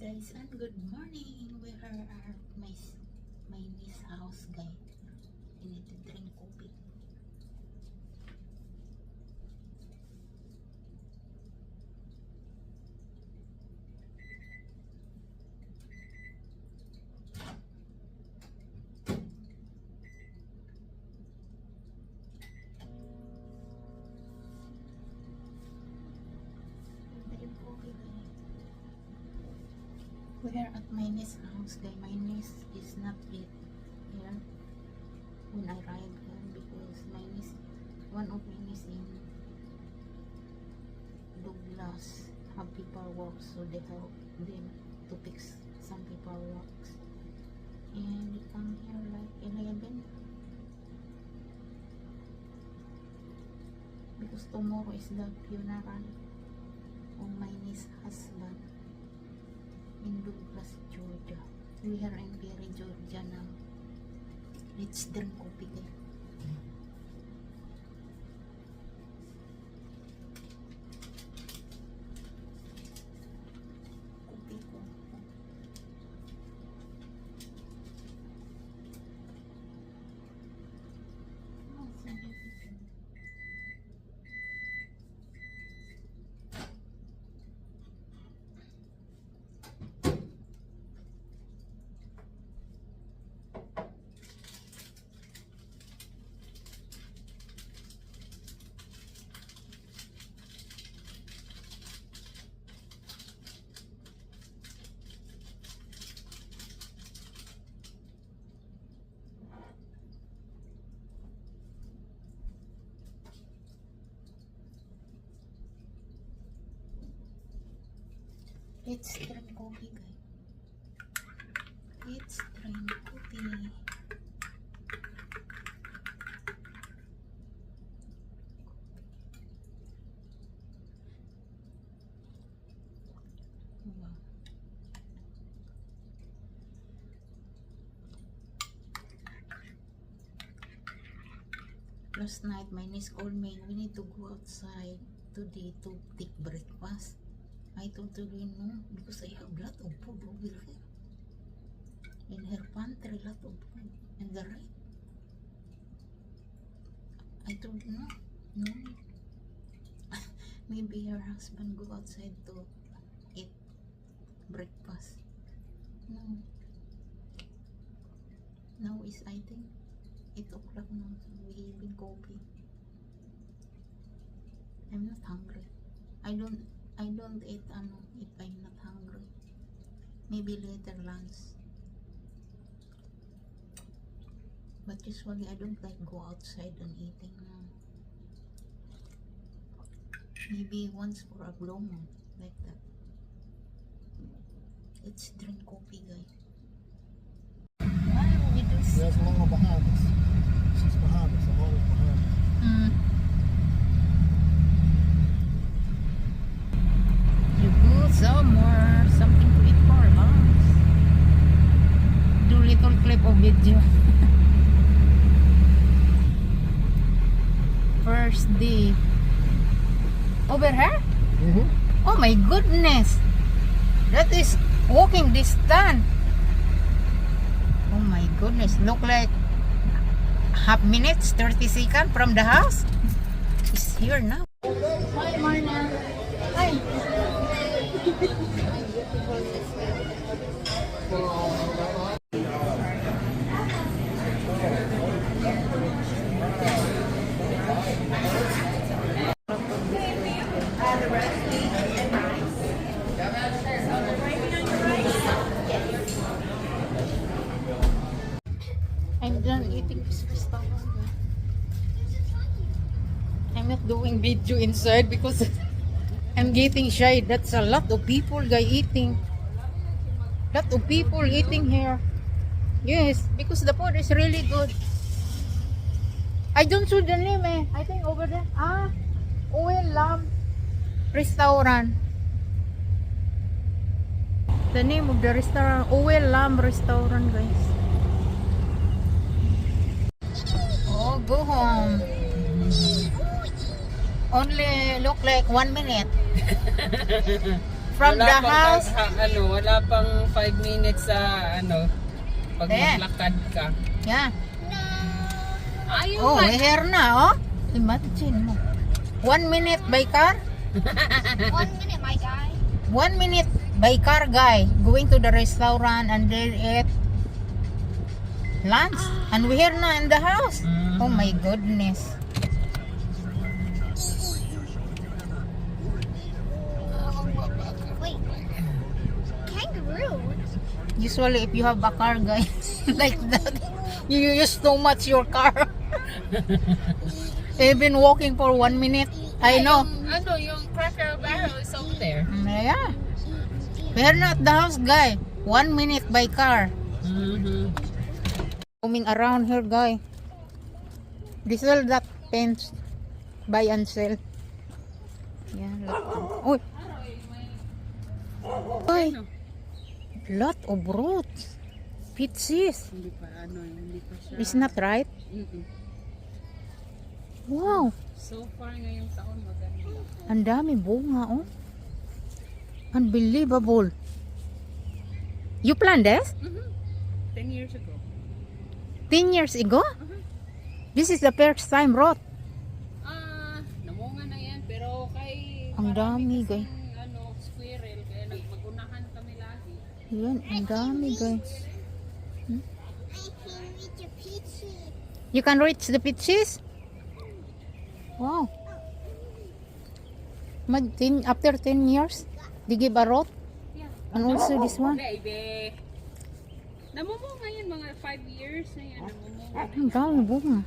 guys and good morning. We are at my niece's house, guys. We need to drink coffee. Drink coffee, guys. We are at my niece's house, guys. My niece is not yet here when I arrived here because one of my niece in Douglas have paperwork, so they help them to fix some paperwork. And they come here like 11 because tomorrow is the funeral of my niece's husband in Douglas, Georgia. We are in Perry, Georgia now. Let's drink coffee there. Coffee ko. Oh, so beautiful. Let's drink coffee, guys. Let's drink coffee. Wow. Last night, my niece called me. We need to go outside today to take breakfast. I totally know because I have lot of food over here. In her pantry, lot of food. And the right. I don't know. No. Maybe her husband go outside to eat breakfast. No. Now is I think 8 o'clock now. We having coffee. I'm not hungry. I don't eat if I'm not hungry. Maybe later lunch. But usually I don't like go outside and eating now. Maybe once for a blue moon, like that. Let's drink coffee, guys. Wow, we do There's mga Bahamas. She's Bahamas, I'm always Bahamas. You go somewhere, something to eat for lunch. Do little clip of video. First day. Over here? Oh my goodness. That is walking distance. Oh my goodness. Look like half minutes, 30 seconds from the house. It's here now. Hi, Marna. Hi. I'm done eating this restaurant. I'm not doing video inside because I'm getting shy. That's a lot of people eating. Lot of people eating here. Yes, because the food is really good. I don't know the name eh. I think over there. Oil Lamb Restaurant. The name of the restaurant, Oil Lamb Restaurant, guys. Oh, go home. Only look like 1 minute. from the pang house. wala pang 5 minutes sa pag Eh. maglakad ka. Yeah. Ayun Oh, man. may hair na, oh. Imagine mo. 1 minute by car? 1 minute, my guy. 1 minute by car, guy. Going to the restaurant and then eat lunch. And we're here na in the house. Oh my goodness. Wait. Kangaroo? Usually, if you have a car, guys, like that, you use too much your car. Even walking for 1 minute. I know. Yung Cracker Barrel is over there. Yeah. We're not the house, guy. 1 minute by car. Mm-hmm. Coming around here, guy. This is that pens buy and sell. Yeah. Uy. Uy. Lot of roots. Peaches. Hindi pa siya. It's not right. Mm-mm. Wow. So far ngayong taon maganda. Ang dami bunga, oh. Unbelievable. You plant this? 10 years ago. 10 years ago? This is the first time rot. Namunga na yan pero kay Ang dami, guys. squirrel kaya nagmagunahan kami lagi. Yan, ang dami, guys. I can reach a peachy. You can reach the peaches? Wow. After 10 years, they give a rot? Yeah. And also this one? Baby. Namumunga yan mga 5 years na yan. Namumunga. Ang dami bunga.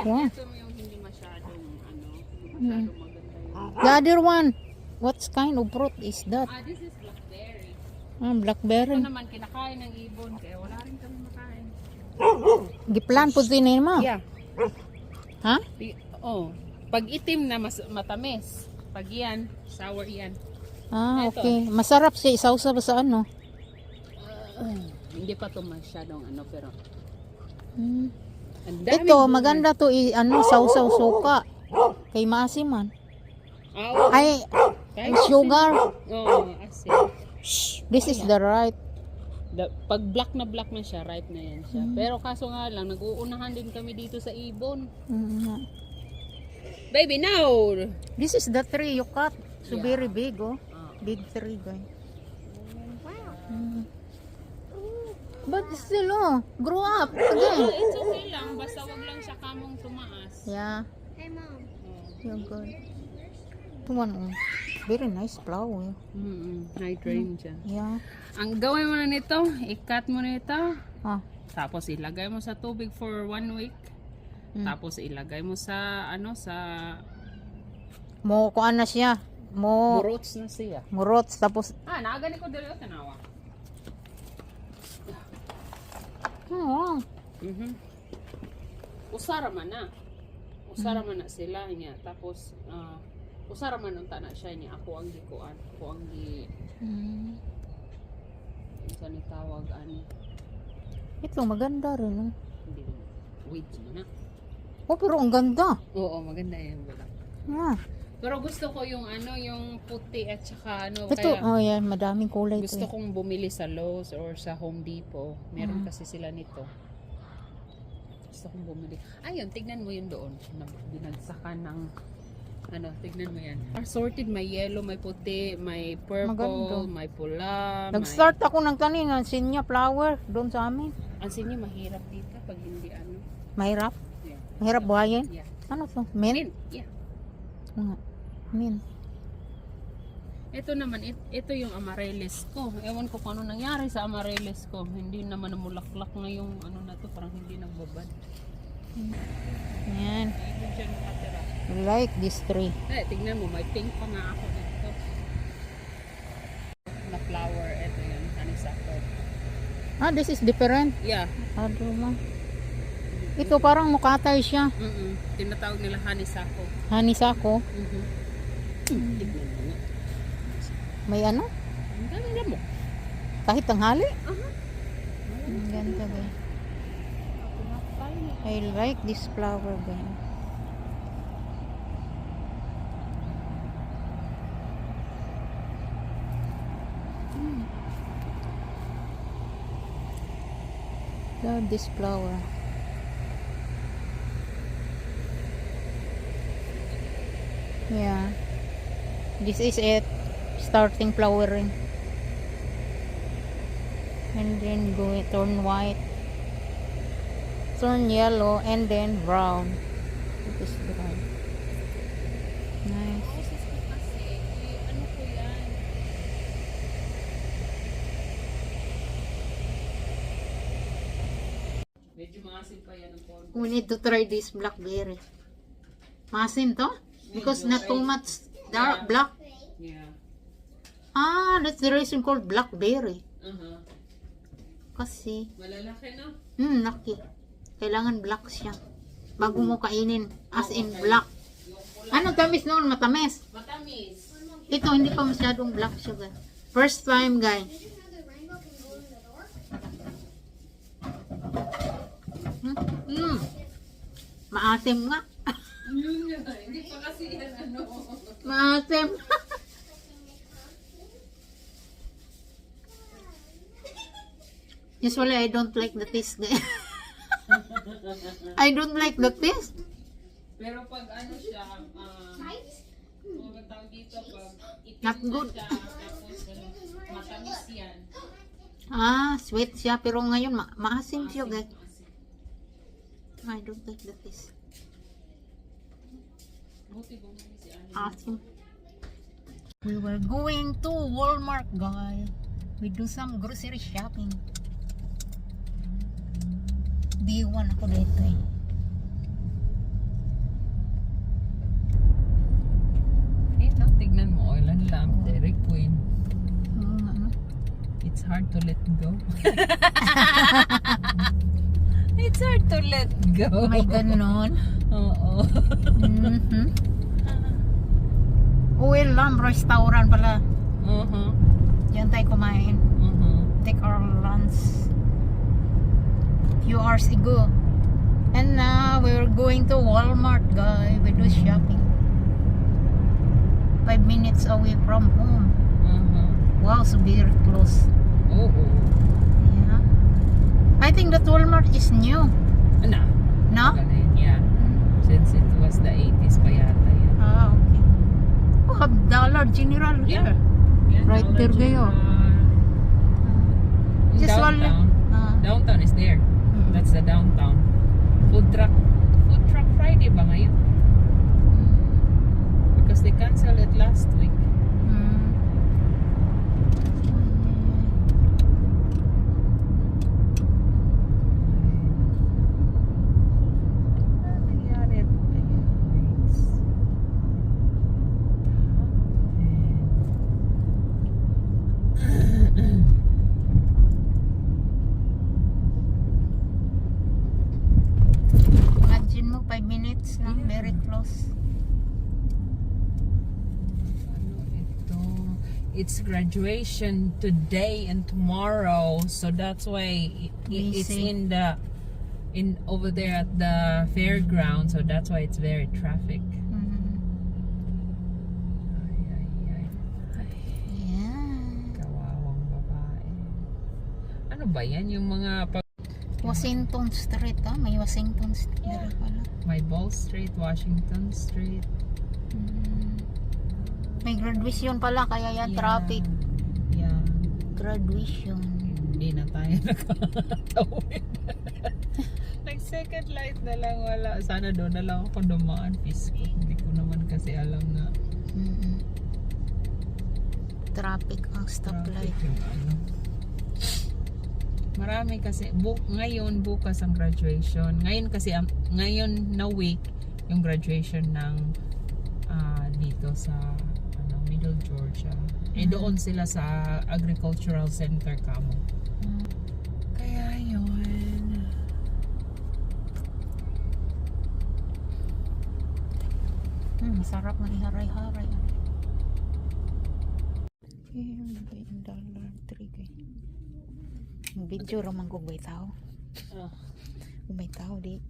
Wow. Ito yung hindi masyadong maganda yun. The other one, what kind of fruit is that? This is blackberry. Ah, blackberry. Ito naman kinakain ng ibon kaya wala rin kami makain. Giplan po din mo? Yeah. Ha? Pag itim na matamis. Pag yan, sour yan. Ah, Ito. okay. Masarap siya. Isawsaw sa ano? Hindi pa to masyadong pero Hmm. ang daming Ito, bunga. maganda to sausaw suka. Kay Masiman. Oo. Ay, sugar. Asin. This is the right. Pag black na siya, ripe na yan siya. Pero kaso nga lang, nag-uunahan din kami dito sa ibon. Mm, Baby, now! This is the tree you cut. So Yeah. very big, oh. Big tree, guys. Mm. But still, oh, grow up again. It's okay lang, basta wag lang siya kamong tumaas. Yeah, Hey, Mom. you're good. Ito one, oh. Very nice flower. High drain siya. Yeah. Ang gawin mo na nito, i-cut mo na ito. Ah, Tapos ilagay mo sa tubig for 1 week. Tapos ilagay mo sa mo kuan na siya. Mo roots na siya. murots tapos Naagani ko dali o tanawa. oh, Usara man na. Usara man na sila niya. Tapos usara man unta na siya niya. Ako ang gikuan. Ako ang sa ni tawag ani. ito maganda rin. Oh. Hindi weeds mo na. Oh, pero ang ganda. Oo, maganda yan wala. Yeah. Pero gusto ko yung yung puti at saka Ito, kaya oh yan, madaming kulay ito. gusto kong bumili sa Lowe's or sa Home Depot. Meron kasi sila nito. Gusto kong bumili. Ayun, tignan mo yun doon. Binagsakan ng tignan mo yan. Assorted, may yellow, may puti, may purple, Maganda. may pula. Nag-start ako ng kanina, sinya flower doon sa amin. Ang sinyo, mahirap dito pag hindi Mahirap. Yeah. Mahirap buhayin. Yeah. Ano to? Mint? Yeah. Nga. Mint. Ito naman, ito yung amaryllis ko. Ewan ko kung ano nangyari sa amaryllis ko. Hindi naman namulaklak na yung na to, parang hindi nagbabad. Yan. Hindi siya nakatira. I like this tree. Tignan mo, may pink pa nga ako dito. Na flower, ito yun, honeysuckle. Ah, this is different. Yeah. Ano mo? Ito parang mukatay siya. Tinatawag nila honeysuckle. Hanisako. Tignan mo nga. May ano? Ang ganda mo. Kahit tanghali? Ang ganda ba? I like this flower ba? Love this flower. Yeah. This is it. Starting flowering. And then go turn white. Turn yellow and then brown. It is brown. Nice. Boses ko kasi, ano ko yan? Medyo maasim pa yan ang corn. We need to try this blackberry. Masin to? Because not too much dark black. Yeah. Ah, that's the reason called blackberry. Uh-huh. Kasi, Malalaki no? laki. Kailangan black siya. Bago mo kainin. As in black. Ano tamis noon? Matamis. Matamis. Ito, hindi pa masyadong black siya, guys. First time, guys. Did you know the rainbow can go in the dark? Maasim nga. Yun nga, hindi pa kasi yan ano. Maasim. Usually, I don't like the taste, guys. I don't like the taste. Pero pag ano siya, ang tawag dito, pag itim Not na good. siya, tapos ano, matamis yan. Ah, sweet siya. Pero ngayon, maasim siya, guys. Maasim. I don't like the taste. Buti bumili si Ani. Asim. We were going to Walmart, guys. We do some grocery shopping. B1 ako dito eh. Eh, no, tignan mo, oil and lamp, Dairy Queen. Ano? It's hard to let go. It's hard to let go. May ganon. Oo. Oil Lamp Restaurant pala. Uh-huh. Diyan tayo kumain. Uh-huh. Take our lunch. Few hours ago. And now we're going to Walmart, guys. We do shopping. 5 minutes away from home. Uh-huh. Wow, so very close. Oo. Yeah. I think that Walmart is new. Ano? No? Ganun, yeah. Since it was the 80s pa yata yan. Ah, okay. Oh, have Dollar General here. Yeah, Right Dollar there kayo. General. Just one. Downtown. Downtown is there. That's the downtown. Food truck Friday ba ngayon? Because they canceled it last week. Imagine mo, 5 minutes lang. Very close. Ano ito? It's graduation today and tomorrow, so that's why it's Busy. in over there at the fairground, so that's why it's very traffic. Ay, ay, ay. Ay, Yeah. kawawang babae. Ano ba yan? Yung mga Washington Street, ah. May Washington Street pala. may Ball Street, Washington Street. May graduation pala, kaya yan traffic. Yeah. Graduation. Hindi na tayo nakatawid. Nag second light na lang, wala. Sana doon na lang ako dumaan. Peaceful. Hindi ko naman kasi alam na Traffic ang stoplight. traffic yung ano. Marami kasi ngayon bukas ang graduation. Ngayon kasi ngayon na week yung graduation ng dito sa Middle Georgia. Eh doon sila sa Agricultural Center kamo. Kaya yun. Masarap na iharay-haray. Yung dollar 3 kay. Yung video ramang kung may tao. Kung may tao di.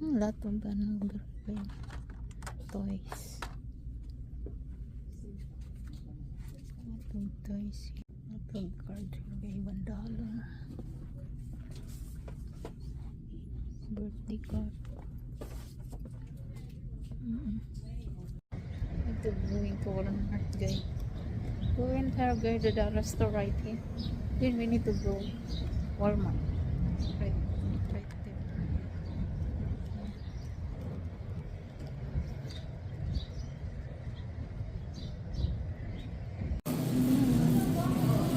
Lot of birthday toys. Lot of toys. Lot of cards. Okay, bandalo. Birthday card. Ito going to Walmart, guys. Go in here, guys. The dollar store right here. Then we need to go Walmart. Right there.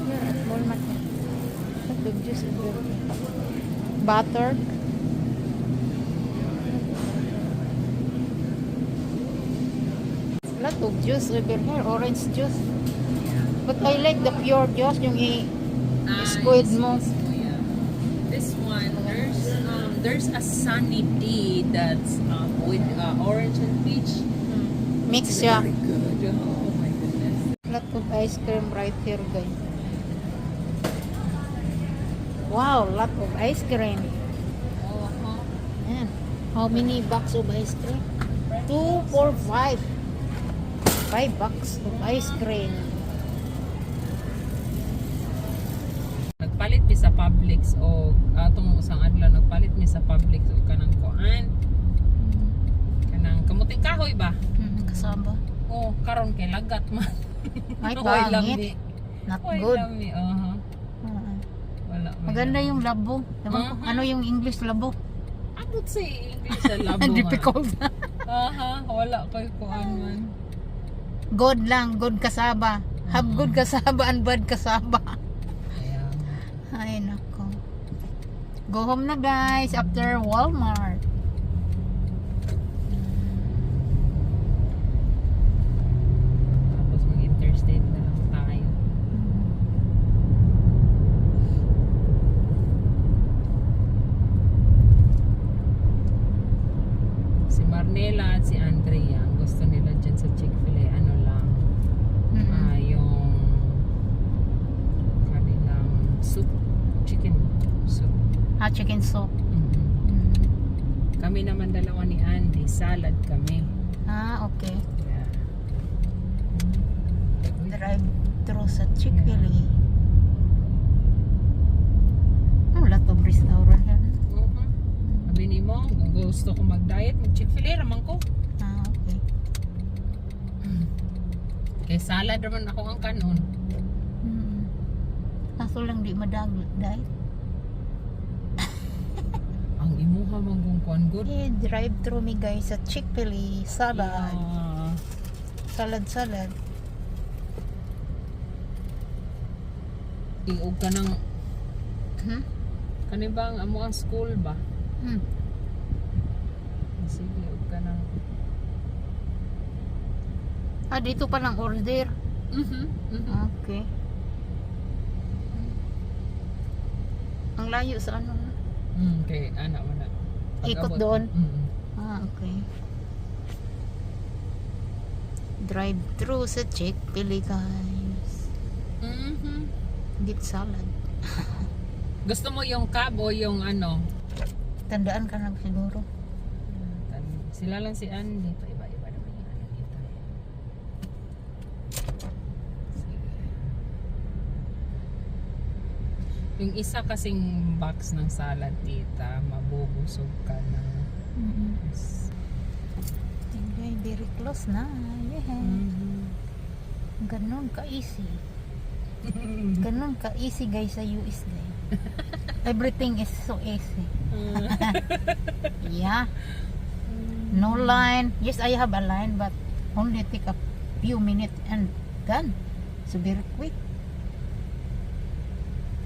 Here at Walmart. Look, the juice is there. Butter. Lot of juice over here, orange juice. But I like the pure juice, yung squid mo. Yeah. This one, there's a sunny D that's with orange and peach. Mix siya. Very good. Oh my goodness. Lot of ice cream right here, guys. Wow, lot of ice cream. Yan. How many bucks of ice cream? 2, 4, 5. 5 bucks of ice cream. Nagpalit mi sa Publix o atong usang adlaw nagpalit mi sa Publix o kanang kuan. Kanang kamuting kahoy ba? Kasama. Oh, karon kay lagat man. Ay, Hoy, pangit. lami. Not Hoy, good. lami. Wala. may Maganda lami. yung labo. Ewan ko, ano yung English labo? Abot sa English sa labo. Difficult. Wala koy kuan man. Good lang, good kasaba. Have good kasaba and bad kasaba. Ayan. Ay, nako. Go home na, guys, after Walmart. Tapos mag-interstate na lang tayo. Si Marnela at si Andrea, ang gusto nila dyan sa Chick-fil-A, ano lang, yung kanilang soup, chicken soup. Chicken soup. Kami naman dalawa ni Andy, salad kami. Okay. Yeah. Drive through sa Chick-fil-A. Oh, lot of restaurant here. Sabi ni mo, kung gusto ko mag-diet, mag-Chick-fil-A raman ko. Okay. Kaya salad naman ako ang kanon. Kaso lang di madaglit dahil. Ang imuha mong kuan good. Drive through me, guys, sa Chick-fil-A. Salad. Yeah. Salad. Iog ka ng kanibang amo ang school ba? Sige, iog ka ng Dito pa lang order. Okay. Ang layo sa ano? Okay, anak mo na. Ikot Pag-abot. doon? Okay. Drive through sa Chick-fil-A, guys. Get salad. Gusto mo yung cab o yung ano? Tandaan ka na siguro. Sila lang si Andy. Iba-iba naman yung ano dito. Sige. Yung isa kasing box ng salad tita, mabubusog ka na. Yes. Okay, very close na. Yeah. Ganon ka-easy. Ganon ka-easy, guys, sa US, guys. Everything is so easy. Yeah. No line. Yes, I have a line, but only take a few minutes and done. So very quick.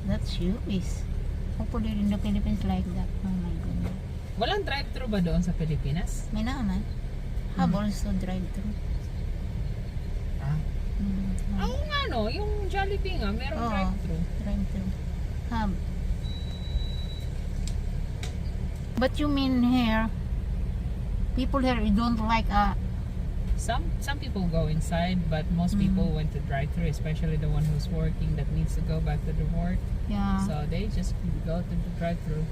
That's US. Hopefully in the Philippines like that. Oh my goodness. Walang drive-thru ba doon sa Pilipinas? May naman. Have also drive-thru. Oo nga no, yung Jollibee nga, merong drive-thru. Drive-thru. Have. But you mean here, people here don't like Some people go inside, but most people went to drive-thru, especially the one who's working that needs to go back to the work. yeah. So they just go to the drive-thru.